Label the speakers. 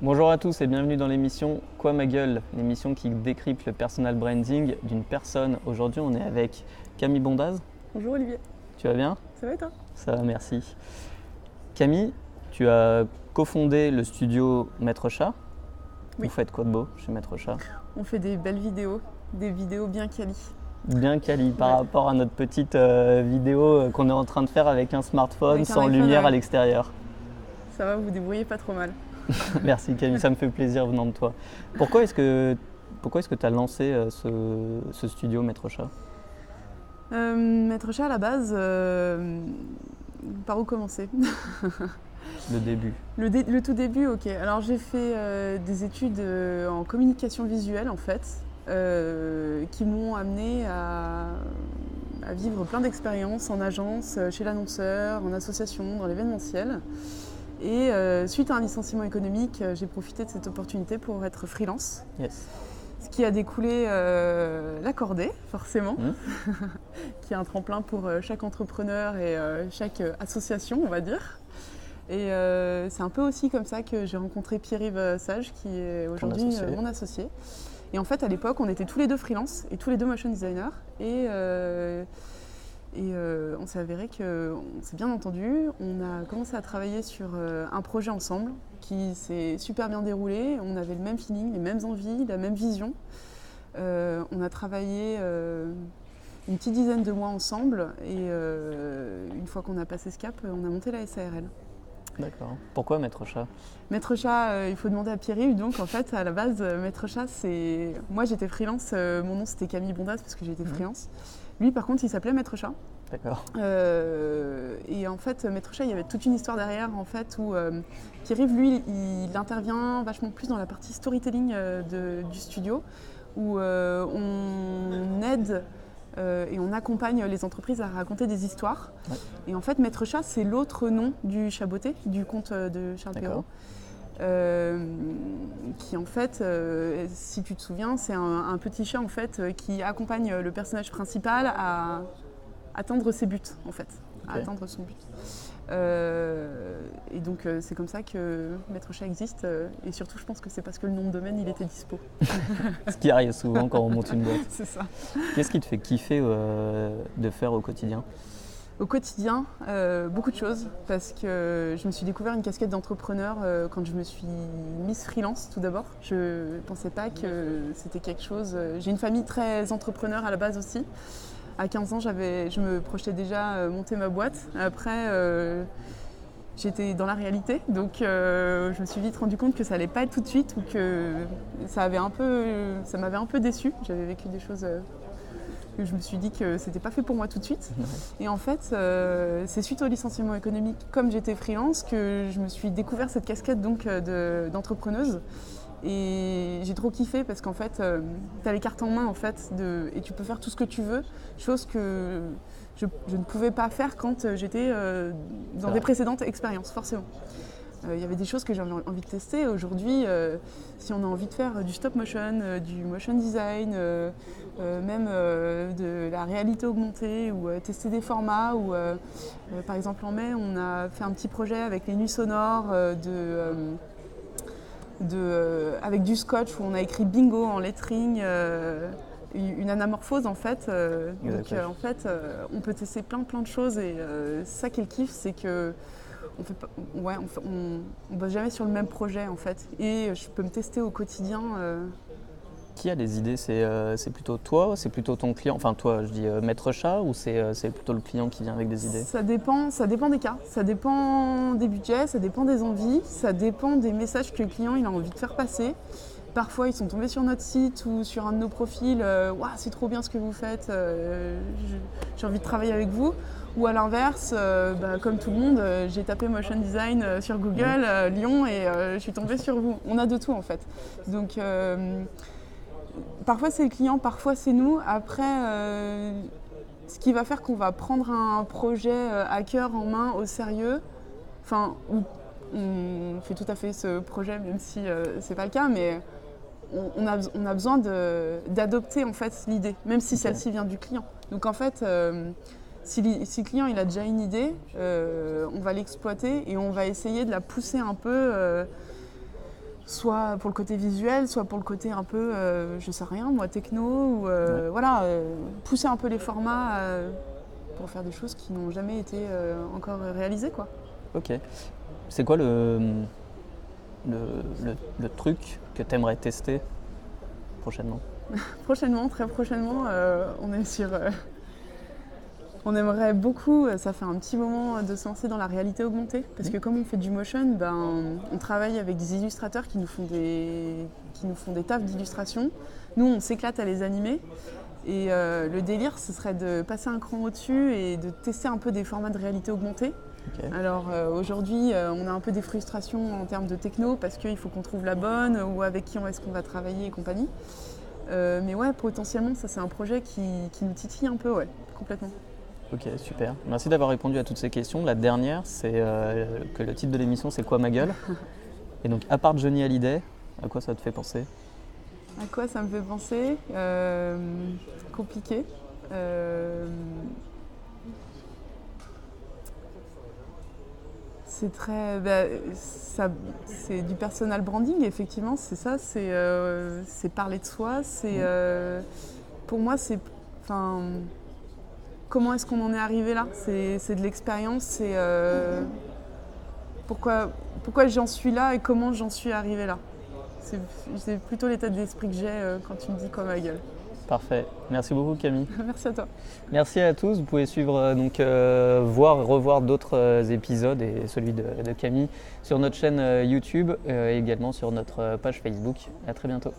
Speaker 1: Bonjour à tous et bienvenue dans l'émission Quoi ma gueule, l'émission qui décrypte le personal branding d'une personne. Aujourd'hui, on est avec Camille Bondaz.
Speaker 2: Bonjour Olivier,
Speaker 1: Tu vas bien?
Speaker 2: ça va et toi?
Speaker 1: Ça va, merci. Camille, tu as cofondé le studio Maître Chat.
Speaker 2: Oui.
Speaker 1: Vous faites quoi de beau chez Maître Chat?
Speaker 2: On fait des belles vidéos, des vidéos bien quali.
Speaker 1: Bien quali par
Speaker 2: Ouais.
Speaker 1: rapport à notre petite vidéo qu'on est en train de faire avec un smartphone
Speaker 2: Avec un
Speaker 1: sans
Speaker 2: iPhone,
Speaker 1: lumière
Speaker 2: ouais.
Speaker 1: à l'extérieur.
Speaker 2: Ça va, vous vous débrouillez pas trop mal.
Speaker 1: Merci Camille, ça me fait plaisir venant de toi. Pourquoi est-ce que tu as lancé ce studio Maître Chat?
Speaker 2: Maître chat à la base, par où commencer?
Speaker 1: Le début.
Speaker 2: Le tout début, ok. Alors j'ai fait des études en communication visuelle en fait, qui m'ont amené à vivre plein d'expériences en agence, chez l'annonceur, en association, dans l'événementiel. Et suite à un licenciement économique, j'ai profité de cette opportunité pour être freelance.
Speaker 1: Yes.
Speaker 2: Ce qui a découlé l'accordé, forcément, qui est un tremplin pour chaque entrepreneur et chaque association, on va dire. Et c'est un peu aussi comme ça que j'ai rencontré Pierre-Yves Sage, qui est aujourd'hui mon associé. Et en fait, à l'époque, on était tous les deux freelance et tous les deux motion designers. Et on s'est avéré qu'on s'est bien entendu. On a commencé à travailler sur un projet ensemble qui s'est super bien déroulé. On avait le même feeling, les mêmes envies, la même vision. On a travaillé une petite dizaine de mois ensemble et une fois qu'on a passé ce cap, on a monté la SARL.
Speaker 1: D'accord. Pourquoi Maître Chat?
Speaker 2: Maître Chat, il faut demander à Pierre-Yves. Donc en fait, à la base, Maître Chat, c'est... Moi j'étais freelance, mon nom c'était Camille Bondaz parce que j'étais freelance. Lui par contre, il s'appelait Maître Chat.
Speaker 1: D'accord.
Speaker 2: Et en fait, Maître Chat, il y avait toute une histoire derrière en fait où Pierre-Yves, lui, il intervient vachement plus dans la partie storytelling du studio où on aide et on accompagne les entreprises à raconter des histoires. Ouais. Et en fait, Maître Chat, c'est l'autre nom du Chaboté, du conte de Charles Perrault. Qui en fait, si tu te souviens, c'est un petit chat en fait qui accompagne le personnage principal à atteindre ses buts en fait, à atteindre son but. Et donc c'est comme ça que Maître Chat existe et surtout je pense que c'est parce que le nom de domaine il était dispo.
Speaker 1: Ce qui arrive souvent quand on monte une boîte.
Speaker 2: C'est ça.
Speaker 1: Qu'est-ce qui te fait kiffer de faire au quotidien?
Speaker 2: Au quotidien, beaucoup de choses parce que je me suis découvert une casquette d'entrepreneur quand je me suis mise freelance tout d'abord. Je ne pensais pas que c'était quelque chose... J'ai une famille très entrepreneur à la base aussi. À 15 ans, je me projetais déjà monter ma boîte. Après, j'étais dans la réalité, donc je me suis vite rendu compte que ça allait pas être tout de suite ou que ça m'avait un peu déçue. J'avais vécu des choses que je me suis dit que c'était pas fait pour moi tout de suite. Et en fait, c'est suite au licenciement économique, comme j'étais freelance, que je me suis découvert cette casquette donc d'entrepreneuse. Et j'ai trop kiffé parce qu'en fait, tu as les cartes en main en fait, et tu peux faire tout ce que tu veux, chose que je ne pouvais pas faire quand j'étais dans des précédentes expériences, forcément. Il y avait des choses que j'avais envie de tester. Aujourd'hui, si on a envie de faire du stop motion, du motion design, même de la réalité augmentée ou tester des formats, ou par exemple en mai, on a fait un petit projet avec les nuits sonores avec du scotch où on a écrit bingo en lettering, une anamorphose en fait. Donc en fait, on peut tester plein de choses et ça qui est le kiff, c'est que on bosse jamais sur le même projet en fait. Et je peux me tester au quotidien.
Speaker 1: Qui a les idées? C'est plutôt toi, c'est plutôt ton client? Enfin toi, je dis Maître Chat, ou c'est plutôt le client qui vient avec des idées?
Speaker 2: Ça dépend des cas, ça dépend des budgets, ça dépend des envies, ça dépend des messages que le client il a envie de faire passer. Parfois, ils sont tombés sur notre site ou sur un de nos profils. Wow, c'est trop bien ce que vous faites, j'ai envie de travailler avec vous. Ou à l'inverse, comme tout le monde, j'ai tapé motion design sur Google, Lyon, et je suis tombée sur vous. On a de tout en fait. Donc, parfois c'est le client, parfois c'est nous. Après, ce qui va faire qu'on va prendre un projet à cœur, en main, au sérieux, enfin, on fait tout à fait ce projet, même si c'est pas le cas, mais on a besoin d'adopter en fait l'idée, même si celle-ci vient du client. Donc en fait, si le client il a déjà une idée, on va l'exploiter et on va essayer de la pousser un peu soit pour le côté visuel, soit pour le côté un peu, je sais rien, moi, techno, ou voilà, pousser un peu les formats pour faire des choses qui n'ont jamais été encore réalisées, quoi.
Speaker 1: Ok. C'est quoi le truc que tu aimerais tester prochainement?
Speaker 2: Prochainement, très prochainement, on aimerait beaucoup, ça fait un petit moment, de se lancer dans la réalité augmentée, parce que comme on fait du motion, on travaille avec des illustrateurs qui nous font des tafs d'illustration. Nous, on s'éclate à les animer. Et le délire, ce serait de passer un cran au-dessus et de tester un peu des formats de réalité augmentée.
Speaker 1: Okay.
Speaker 2: Alors aujourd'hui, on a un peu des frustrations en termes de techno, parce qu'il faut qu'on trouve la bonne, ou avec qui est-ce qu'on va travailler et compagnie. Mais ouais, potentiellement, ça c'est un projet qui nous titille un peu, ouais, complètement.
Speaker 1: Ok, super. Merci d'avoir répondu à toutes ces questions. La dernière, c'est que le titre de l'émission, c'est Quoi ma gueule? Et donc, à part Johnny Hallyday, à quoi ça te fait penser?
Speaker 2: À quoi ça me fait penser? Compliqué. C'est très, c'est du personal branding, effectivement, c'est ça, c'est parler de soi, pour moi, comment est-ce qu'on en est arrivé là? C'est de l'expérience, c'est pourquoi j'en suis là et comment j'en suis arrivé là. C'est plutôt l'état d'esprit que j'ai quand tu me dis quoi ma gueule.
Speaker 1: Parfait. Merci beaucoup Camille.
Speaker 2: Merci à toi.
Speaker 1: Merci à tous. Vous pouvez suivre voir et revoir d'autres épisodes et celui de Camille sur notre chaîne YouTube et également sur notre page Facebook. À très bientôt.